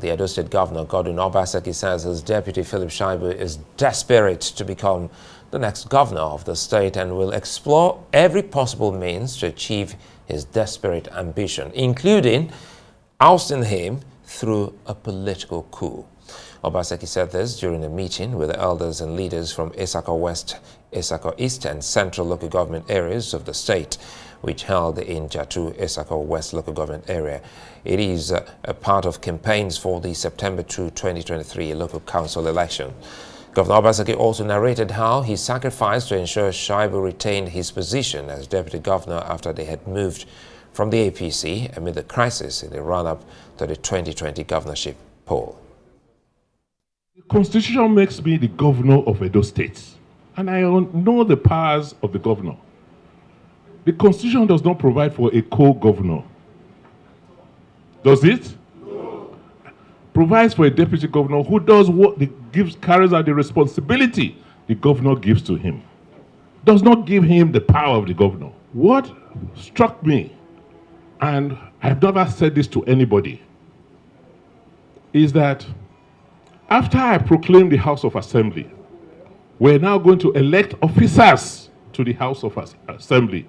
The Edo State Governor, Godwin Obaseki, says his deputy, Philip Shaibu, is desperate to become the next governor of the state and will explore every possible means to achieve his desperate ambition, including ousting him through a political coup. Obaseki said this during a meeting with the elders and leaders from Isako West, Isako East and Central local government areas of the state, which held in Jatu, Isako West local government area. It is a part of campaigns for the September 2, 2023 local council election. Governor Obaseki also narrated how he sacrificed to ensure Shaibu retained his position as deputy governor after they had moved from the APC amid the crisis in the run-up to the 2020 governorship poll. The Constitution makes me the governor of Edo State, and I know the powers of the governor. The Constitution does not provide for a co-governor. Does it? No. Provides for a deputy governor who does what carries out the responsibility the governor gives to him. Does not give him the power of the governor. What struck me, and I've never said this to anybody, is that after I proclaimed the House of Assembly, we're now going to elect officers to the House of Assembly.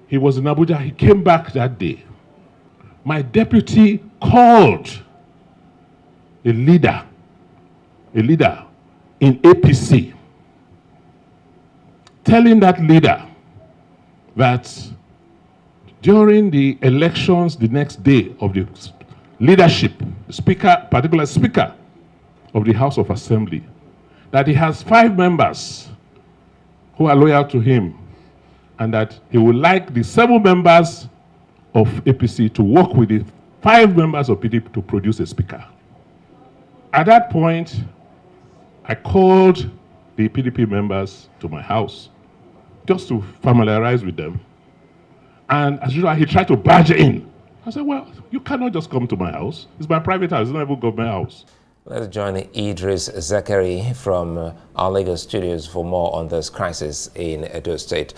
He was in Abuja. He came back that day. My deputy called a leader in APC, telling that leader that during the elections the next day of the leadership, particular speaker of the House of Assembly, that he has 5 members who are loyal to him, and that he would like the 7 members of APC to work with the 5 members of PDP to produce a speaker. At that point, I called the PDP members to my house just to familiarize with them. And as usual, he tried to barge in. I said, well, you cannot just come to my house. It's my private house. It's not even government house. Let's join Idris Zekeri from our Lagos studios for more on this crisis in Edo State.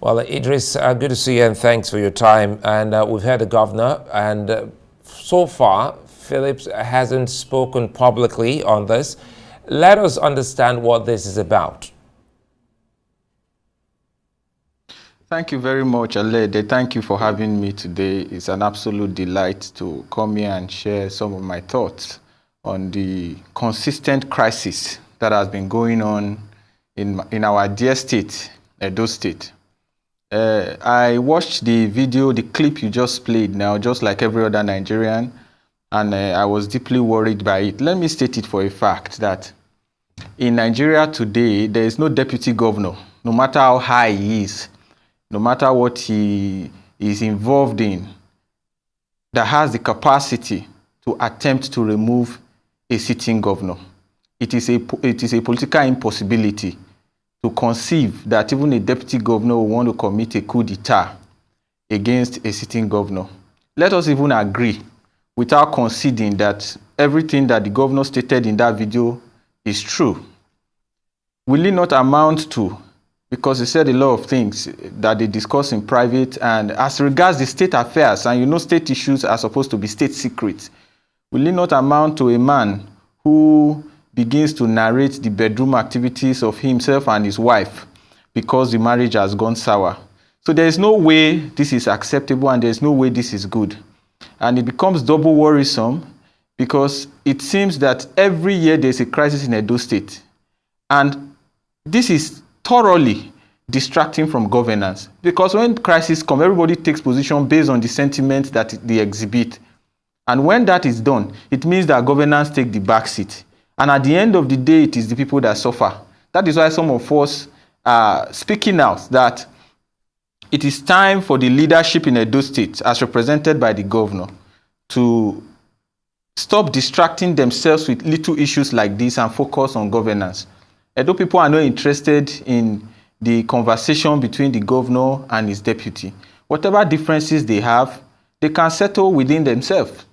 Well, Idris, good to see you and thanks for your time. And we've heard the governor, and so far, Phillips hasn't spoken publicly on this. Let us understand what this is about. Thank you very much, Alede. Thank you for having me today. It's an absolute delight to come here and share some of my thoughts on the consistent crisis that has been going on in our dear state, Edo State. I watched the video, the clip you just played now, just like every other Nigerian, and I was deeply worried by it. Let me state it for a fact that in Nigeria today, there is no deputy governor, no matter how high he is, no matter what he is involved in, that has the capacity to attempt to remove a sitting governor. It is a political impossibility to conceive that even a deputy governor will want to commit a coup d'etat against a sitting governor. Let us even agree, without conceding, that everything that the governor stated in that video is true. Will it not amount to, because he said a lot of things that they discuss in private, and as regards the state affairs, and you know state issues are supposed to be state secrets, will it not amount to a man who begins to narrate the bedroom activities of himself and his wife because the marriage has gone sour? So there is no way this is acceptable, and there is no way this is good. And it becomes double worrisome because it seems that every year there is a crisis in Edo State. And this is thoroughly distracting from governance, because when crisis comes, everybody takes position based on the sentiment that they exhibit. And when that is done, it means that governance takes the back seat. And at the end of the day, it is the people that suffer. That is why some of us are speaking out that it is time for the leadership in Edo State, as represented by the governor, to stop distracting themselves with little issues like this and focus on governance. Edo people are not interested in the conversation between the governor and his deputy. Whatever differences they have, they can settle within themselves.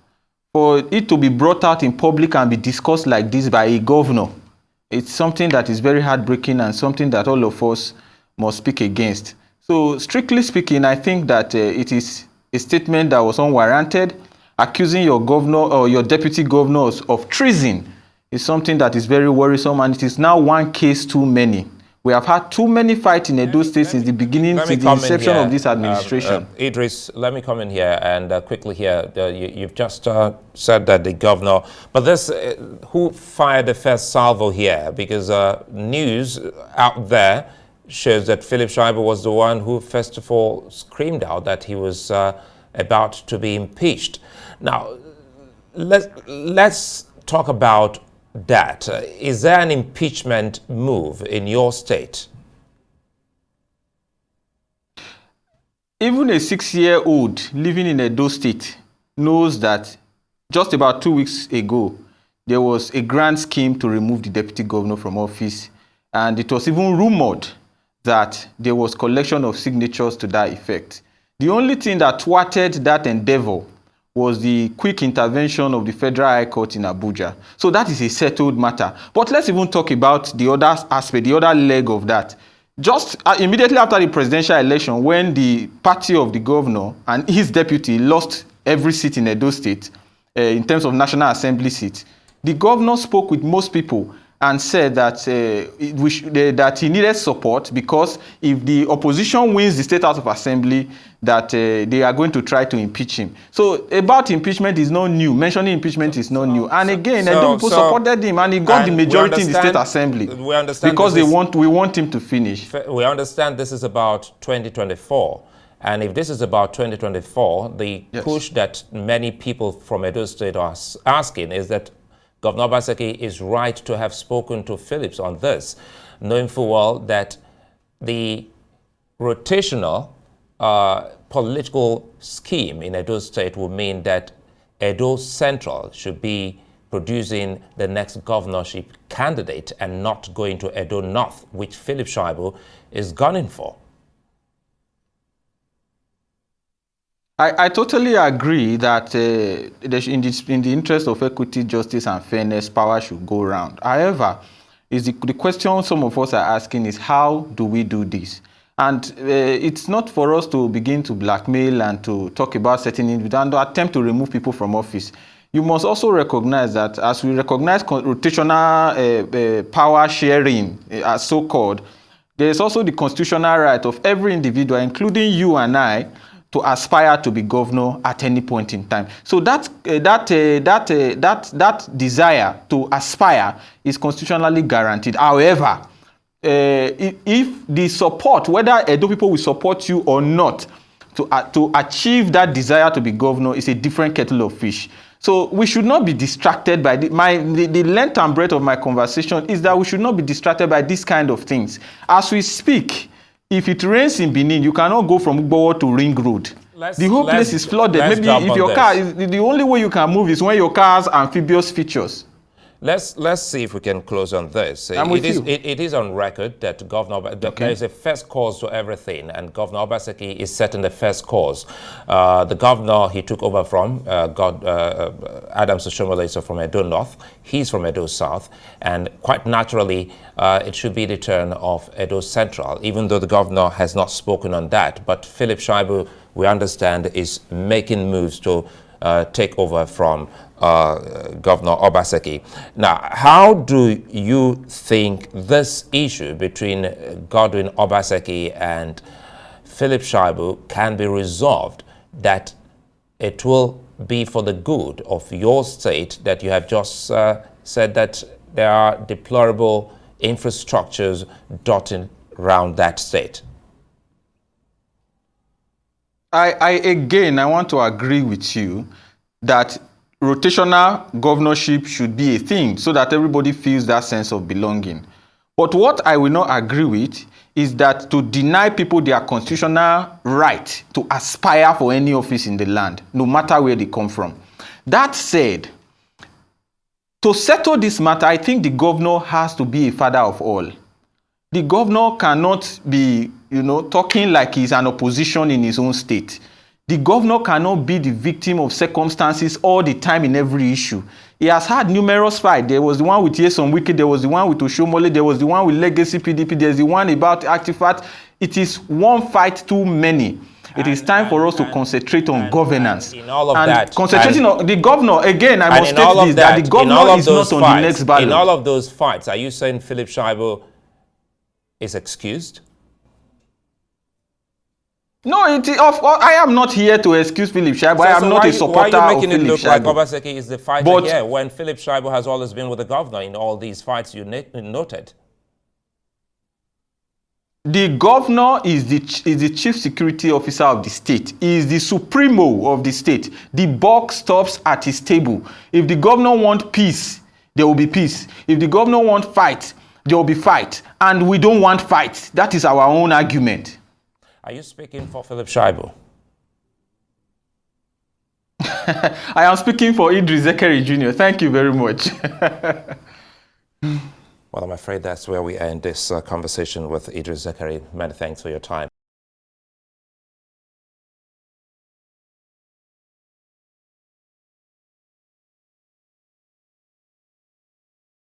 For it to be brought out in public and be discussed like this by a governor, it's something that is very heartbreaking and something that all of us must speak against. So strictly speaking, I think that it is a statement that was unwarranted. Accusing your governor or your deputy governors of treason is something that is very worrisome, and it is now one case too many. We have had too many fights in Edo State since the beginning, since the inception of this administration. Idris, let me come in here and quickly here. You've just said that the governor, but this, who fired the first salvo here? Because news out there shows that Philip Shaibu was the one who first of all screamed out that he was about to be impeached. Now, let's talk about that. Is there an impeachment move in your state? Even a 6-year-old living in Edo State knows that just about 2 weeks ago, there was a grand scheme to remove the deputy governor from office. And it was even rumored that there was collection of signatures to that effect. The only thing that thwarted that endeavor was the quick intervention of the Federal High Court in Abuja. So that is a settled matter. But let's even talk about the other aspect, the other leg of that. Just immediately after the presidential election, when the party of the governor and his deputy lost every seat in Edo State, in terms of National Assembly seats, the governor spoke with most people and said that that he needed support, because if the opposition wins the State House of Assembly, that they are going to try to impeach him. So about impeachment is not new. Mentioning impeachment is not new. And again, people supported him, and he got the majority in the State Assembly. We understand because we want him to finish. We understand this is about 2024. And if this is about 2024, the push that many people from Edo State are asking is that Governor Obaseki is right to have spoken to Phillips on this, knowing full well that the rotational political scheme in Edo State will mean that Edo Central should be producing the next governorship candidate and not going to Edo North, which Philip Shaibu is gunning for. I totally agree that in the interest of equity, justice, and fairness, power should go around. However, the question some of us are asking is, how do we do this? And it's not for us to begin to blackmail and to talk about certain individuals and to attempt to remove people from office. You must also recognize that as we recognize rotational power sharing, as so-called, there is also the constitutional right of every individual, including you and I, to aspire to be governor at any point in time. So that desire to aspire is constitutionally guaranteed. However, if the support, whether Edo people will support you or not, to achieve that desire to be governor is a different kettle of fish. So we should not be distracted by the length and breadth of my conversation is that we should not be distracted by these kind of things. As we speak, if it rains in Benin, you cannot go from Ugbowo to Ring Road. The whole place is flooded. Maybe if your car, the only way you can move is when your car has amphibious features. Let's see if we can close on this. It is on record that there is a first cause to everything, and Governor Obaseki is setting the first cause. The governor he took over from, Adams Oshiomhole, is from Edo North. He's from Edo South, and quite naturally, it should be the turn of Edo Central, even though the governor has not spoken on that. But Philip Shaibu, we understand, is making moves to take over from Governor Obaseki. Now, how do you think this issue between Godwin Obaseki and Philip Shaibu can be resolved, that it will be for the good of your state, that you have just said that there are deplorable infrastructures dotting around that state? I want to agree with you that rotational governorship should be a thing so that everybody feels that sense of belonging. But what I will not agree with is that to deny people their constitutional right to aspire for any office in the land, no matter where they come from. That said, to settle this matter, I think the governor has to be a father of all. The governor cannot be, talking like he's an opposition in his own state. The governor cannot be the victim of circumstances all the time in every issue. He has had numerous fights. There was the one with Yeson Wike, there was the one with Oshiomhole, there was the one with Legacy PDP, there's the one about Actifat. It is one fight too many. It is time for us to concentrate on governance. In all of that, concentrating on the governor, again, I must state this, that the governor is not on the next ballot. In all of those fights, are you saying Philip Shaibu is excused? No, I am not here to excuse Philip Shaibu. I am not a supporter of Philip Shaibu. Why are you making it look like Obaseki is the fighter here when Philip Shaibu has always been with the governor in all these fights you noted? The governor is the chief security officer of the state. He is the supremo of the state. The buck stops at his table. If the governor wants peace, there will be peace. If the governor wants fight, there will be fight. And we don't want fight. That is our own argument. Are you speaking for Philip Shaibu? I am speaking for Idris Zekeri Jr. Thank you very much. Well, I'm afraid that's where we end this conversation with Idris Zekeri. Many thanks for your time.